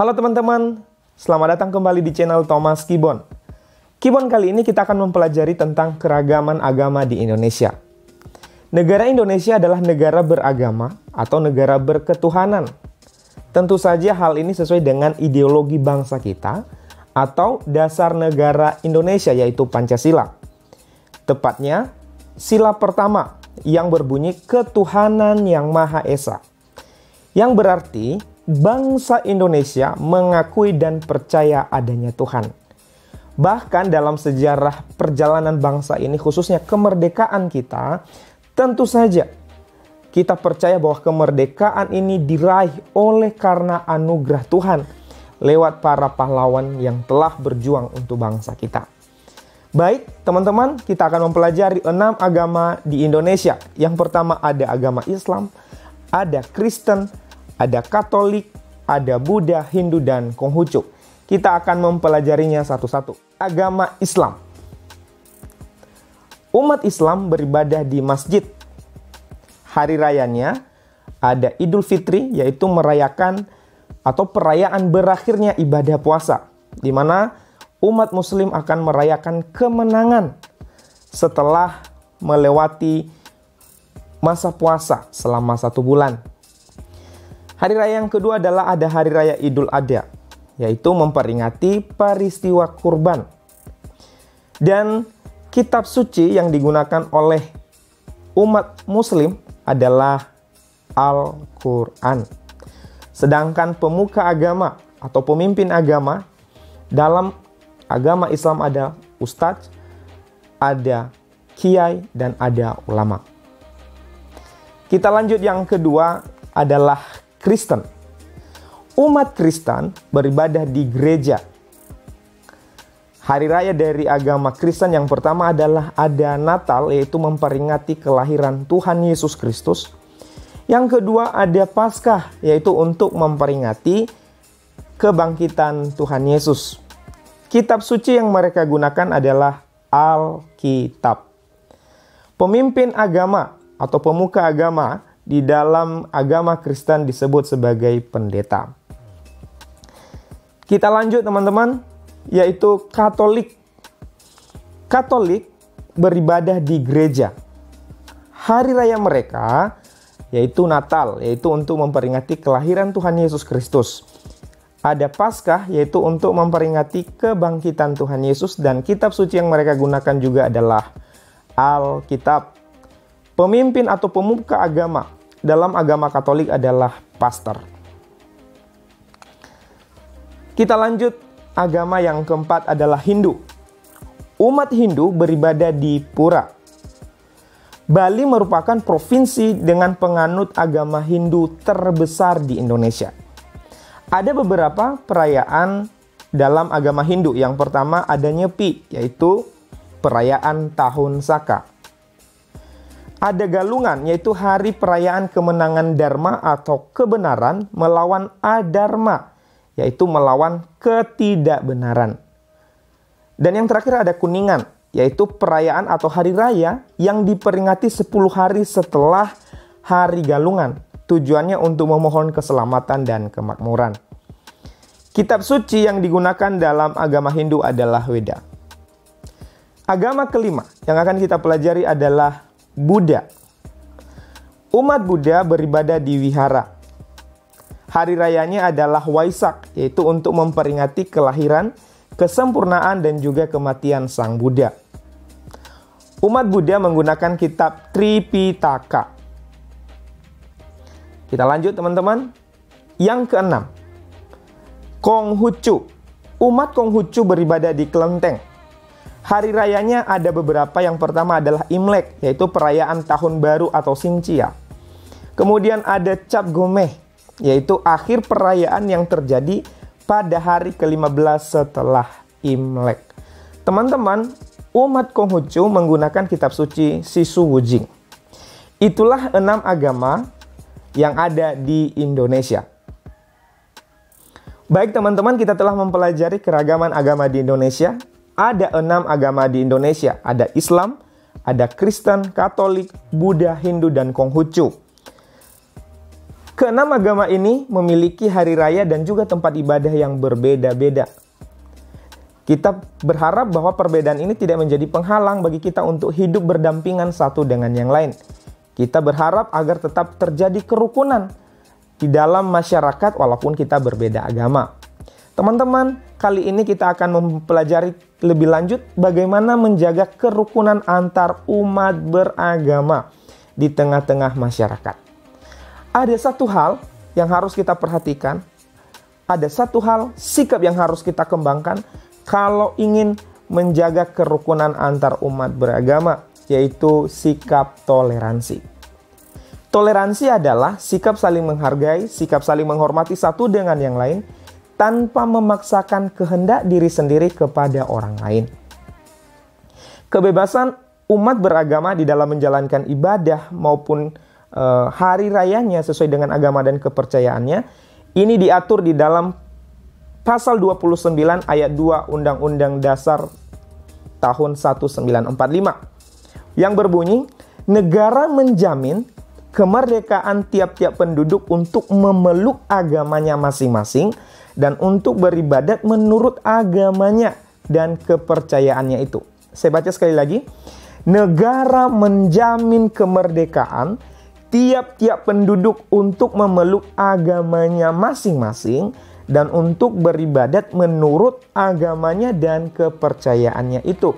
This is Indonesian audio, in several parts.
Halo teman-teman, selamat datang kembali di channel Thomas Kibon. Kibon kali ini kita akan mempelajari tentang keragaman agama di Indonesia. Negara Indonesia adalah negara beragama atau negara berketuhanan. Tentu saja hal ini sesuai dengan ideologi bangsa kita atau dasar negara Indonesia yaitu Pancasila. Tepatnya, sila pertama yang berbunyi ketuhanan yang Maha Esa. Yang berarti bangsa Indonesia mengakui dan percaya adanya Tuhan. Bahkan dalam sejarah perjalanan bangsa ini, khususnya kemerdekaan kita, tentu saja kita percaya bahwa kemerdekaan ini diraih oleh karena anugerah Tuhan lewat para pahlawan yang telah berjuang untuk bangsa kita. Baik, teman-teman, kita akan mempelajari 6 agama di Indonesia. Yang pertama ada agama Islam, ada Kristen, ada Katolik, ada Buddha, Hindu, dan Konghucu. Kita akan mempelajarinya satu-satu. Agama Islam. Umat Islam beribadah di masjid. Hari rayanya ada Idul Fitri, yaitu merayakan atau perayaan berakhirnya ibadah puasa, di mana umat Muslim akan merayakan kemenangan setelah melewati masa puasa selama 1 bulan. Hari raya yang kedua adalah ada Hari Raya Idul Adha, yaitu memperingati peristiwa kurban. Dan kitab suci yang digunakan oleh umat Muslim adalah Al-Quran. Sedangkan pemuka agama atau pemimpin agama dalam agama Islam ada ustadz, ada kiai, dan ada ulama. Kita lanjut, yang kedua adalah Kristen. Umat Kristen beribadah di gereja. Hari raya dari agama Kristen yang pertama adalah ada Natal, yaitu memperingati kelahiran Tuhan Yesus Kristus. Yang kedua ada Paskah, yaitu untuk memperingati kebangkitan Tuhan Yesus. Kitab suci yang mereka gunakan adalah Alkitab. Pemimpin agama atau pemuka agama di dalam agama Kristen disebut sebagai pendeta. Kita lanjut teman-teman, yaitu Katolik. Katolik beribadah di gereja. Hari raya mereka yaitu Natal, yaitu untuk memperingati kelahiran Tuhan Yesus Kristus. Ada Paskah, yaitu untuk memperingati kebangkitan Tuhan Yesus, dan kitab suci yang mereka gunakan juga adalah Alkitab. Pemimpin atau pemuka agama dalam agama Katolik adalah pastor. Kita lanjut, agama yang keempat adalah Hindu. Umat Hindu beribadah di pura. Bali merupakan provinsi dengan penganut agama Hindu terbesar di Indonesia. Ada beberapa perayaan dalam agama Hindu. Yang pertama ada Nyepi, yaitu perayaan Tahun Saka. Ada Galungan, yaitu hari perayaan kemenangan Dharma atau kebenaran melawan Adharma, yaitu melawan ketidakbenaran. Dan yang terakhir ada Kuningan, yaitu perayaan atau hari raya yang diperingati 10 hari setelah hari Galungan. Tujuannya untuk memohon keselamatan dan kemakmuran. Kitab suci yang digunakan dalam agama Hindu adalah Weda. Agama kelima yang akan kita pelajari adalah Buddha. Umat Buddha beribadah di wihara. Hari rayanya adalah Waisak, yaitu untuk memperingati kelahiran, kesempurnaan, dan juga kematian Sang Buddha. Umat Buddha menggunakan kitab Tripitaka. Kita lanjut teman-teman. Yang keenam, Konghucu. Umat Konghucu beribadah di kelenteng. Hari rayanya ada beberapa. Yang pertama adalah Imlek, yaitu perayaan tahun baru atau Xinjia. Kemudian ada Cap Gomeh, yaitu akhir perayaan yang terjadi pada hari ke-15 setelah Imlek. Teman-teman, umat Konghucu menggunakan kitab suci Sisu Wujing. Itulah 6 agama yang ada di Indonesia. Baik teman-teman, kita telah mempelajari keragaman agama di Indonesia. Ada 6 agama di Indonesia. Ada Islam, ada Kristen, Katolik, Buddha, Hindu, dan Konghucu. Keenam agama ini memiliki hari raya dan juga tempat ibadah yang berbeda-beda. Kita berharap bahwa perbedaan ini tidak menjadi penghalang bagi kita untuk hidup berdampingan satu dengan yang lain. Kita berharap agar tetap terjadi kerukunan di dalam masyarakat walaupun kita berbeda agama. Teman-teman, kali ini kita akan mempelajari lebih lanjut bagaimana menjaga kerukunan antar umat beragama di tengah-tengah masyarakat. Ada satu hal yang harus kita perhatikan, ada satu hal sikap yang harus kita kembangkan kalau ingin menjaga kerukunan antar umat beragama, yaitu sikap toleransi. Toleransi adalah sikap saling menghargai, sikap saling menghormati satu dengan yang lain, tanpa memaksakan kehendak diri sendiri kepada orang lain. Kebebasan umat beragama di dalam menjalankan ibadah maupun hari rayanya sesuai dengan agama dan kepercayaannya, ini diatur di dalam pasal 29 ayat 2 Undang-Undang Dasar tahun 1945 yang berbunyi, negara menjamin kemerdekaan tiap-tiap penduduk untuk memeluk agamanya masing-masing dan untuk beribadat menurut agamanya dan kepercayaannya itu. Saya baca sekali lagi. Negara menjamin kemerdekaan tiap-tiap penduduk untuk memeluk agamanya masing-masing dan untuk beribadat menurut agamanya dan kepercayaannya itu.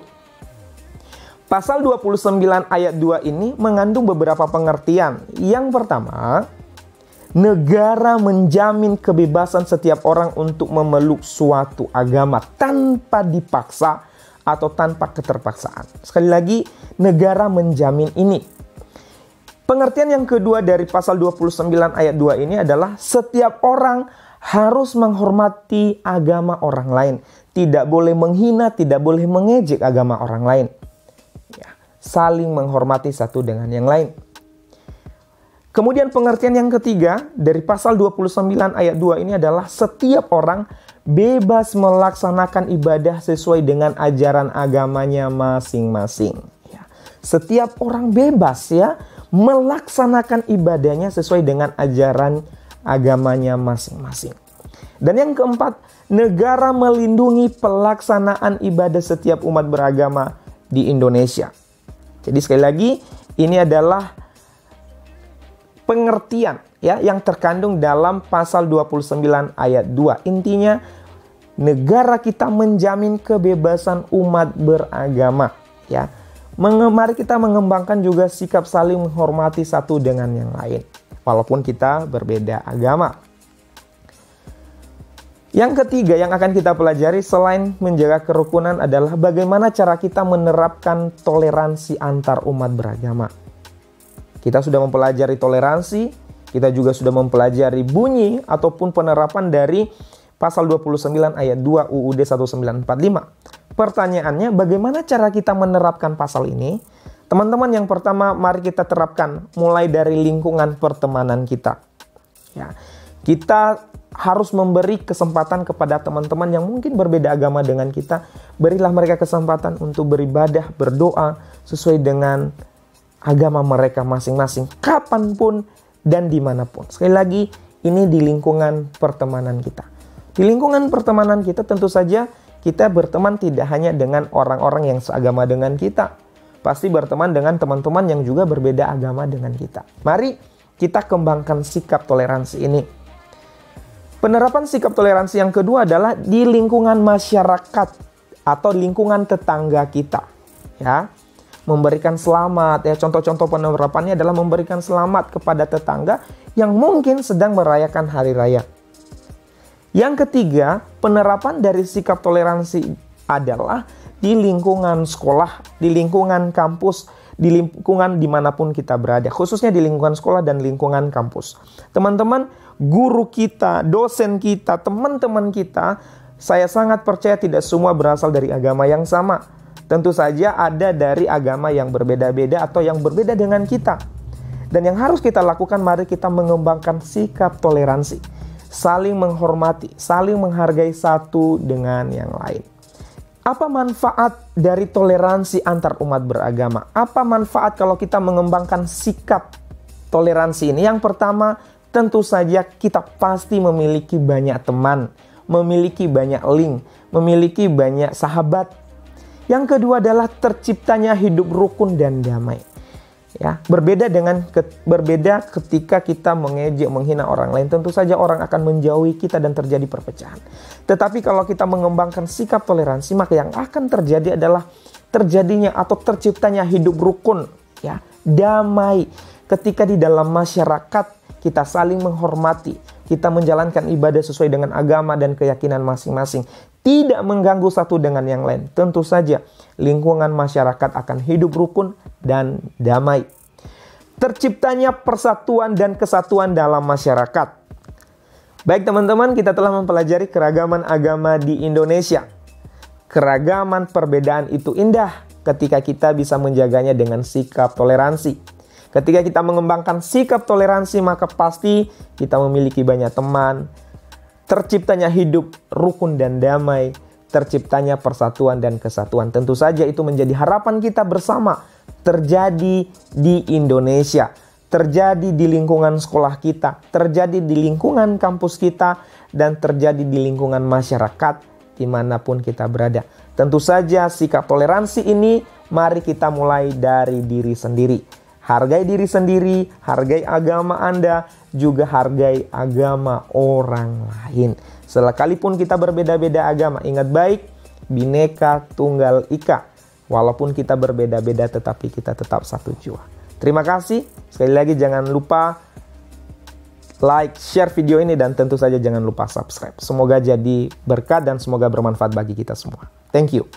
Pasal 29 ayat 2 ini mengandung beberapa pengertian. Yang pertama, negara menjamin kebebasan setiap orang untuk memeluk suatu agama tanpa dipaksa atau tanpa keterpaksaan. Sekali lagi, negara menjamin ini. Pengertian yang kedua dari pasal 29 ayat 2 ini adalah setiap orang harus menghormati agama orang lain. Tidak boleh menghina, tidak boleh mengejek agama orang lain. Ya, saling menghormati satu dengan yang lain. Kemudian pengertian yang ketiga dari pasal 29 ayat 2 ini adalah setiap orang bebas melaksanakan ibadah sesuai dengan ajaran agamanya masing-masing. Ya, setiap orang bebas ya melaksanakan ibadahnya sesuai dengan ajaran agamanya masing-masing. Dan yang keempat, negara melindungi pelaksanaan ibadah setiap umat beragama di Indonesia. Jadi sekali lagi, ini adalah pengertian ya yang terkandung dalam pasal 29 ayat 2. Intinya, negara kita menjamin kebebasan umat beragama ya. Mari kita mengembangkan juga sikap saling menghormati satu dengan yang lain, walaupun kita berbeda agama. Yang ketiga yang akan kita pelajari selain menjaga kerukunan adalah bagaimana cara kita menerapkan toleransi antar umat beragama. Kita sudah mempelajari toleransi, kita juga sudah mempelajari bunyi ataupun penerapan dari pasal 29 ayat 2 UUD 1945. Pertanyaannya, bagaimana cara kita menerapkan pasal ini? Teman-teman, yang pertama mari kita terapkan mulai dari lingkungan pertemanan kita. Ya, kita harus memberi kesempatan kepada teman-teman yang mungkin berbeda agama dengan kita. Berilah mereka kesempatan untuk beribadah, berdoa sesuai dengan agama mereka masing-masing, kapanpun dan dimanapun. Sekali lagi, ini di lingkungan pertemanan kita. Di lingkungan pertemanan kita tentu saja kita berteman tidak hanya dengan orang-orang yang seagama dengan kita. Pasti berteman dengan teman-teman yang juga berbeda agama dengan kita. Mari kita kembangkan sikap toleransi ini. Penerapan sikap toleransi yang kedua adalah di lingkungan masyarakat atau lingkungan tetangga kita. Ya, memberikan selamat. Ya, contoh-contoh penerapannya adalah memberikan selamat kepada tetangga yang mungkin sedang merayakan hari raya. Yang ketiga, penerapan dari sikap toleransi adalah di lingkungan sekolah, di lingkungan kampus, di lingkungan dimanapun kita berada. Khususnya di lingkungan sekolah dan lingkungan kampus. Teman-teman, guru kita, dosen kita, teman-teman kita, saya sangat percaya tidak semua berasal dari agama yang sama. Tentu saja ada dari agama yang berbeda-beda atau yang berbeda dengan kita. Dan yang harus kita lakukan, mari kita mengembangkan sikap toleransi. Saling menghormati, saling menghargai satu dengan yang lain. Apa manfaat dari toleransi antar umat beragama? Apa manfaat kalau kita mengembangkan sikap toleransi ini? Yang pertama, tentu saja kita pasti memiliki banyak teman, memiliki banyak link, memiliki banyak sahabat. Yang kedua adalah terciptanya hidup rukun dan damai. Ya, berbeda ketika kita mengejek, menghina orang lain, tentu saja orang akan menjauhi kita dan terjadi perpecahan. Tetapi kalau kita mengembangkan sikap toleransi, maka yang akan terjadi adalah terjadinya atau terciptanya hidup rukun, ya, damai. Ketika di dalam masyarakat kita saling menghormati, kita menjalankan ibadah sesuai dengan agama dan keyakinan masing-masing, tidak mengganggu satu dengan yang lain. Tentu saja lingkungan masyarakat akan hidup rukun dan damai. Terciptanya persatuan dan kesatuan dalam masyarakat. Baik teman-teman, kita telah mempelajari keragaman agama di Indonesia. Keragaman perbedaan itu indah ketika kita bisa menjaganya dengan sikap toleransi. Ketika kita mengembangkan sikap toleransi, maka pasti kita memiliki banyak teman. Terciptanya hidup rukun dan damai, terciptanya persatuan dan kesatuan. Tentu saja itu menjadi harapan kita bersama terjadi di Indonesia, terjadi di lingkungan sekolah kita, terjadi di lingkungan kampus kita, dan terjadi di lingkungan masyarakat dimanapun kita berada. Tentu saja sikap toleransi ini mari kita mulai dari diri sendiri. Hargai diri sendiri, hargai agama Anda, juga hargai agama orang lain. Sekalipun kita berbeda-beda agama, ingat baik, Bhinneka Tunggal Ika. Walaupun kita berbeda-beda, tetapi kita tetap satu jiwa. Terima kasih. Sekali lagi jangan lupa like, share video ini, dan tentu saja jangan lupa subscribe. Semoga jadi berkat dan semoga bermanfaat bagi kita semua. Thank you.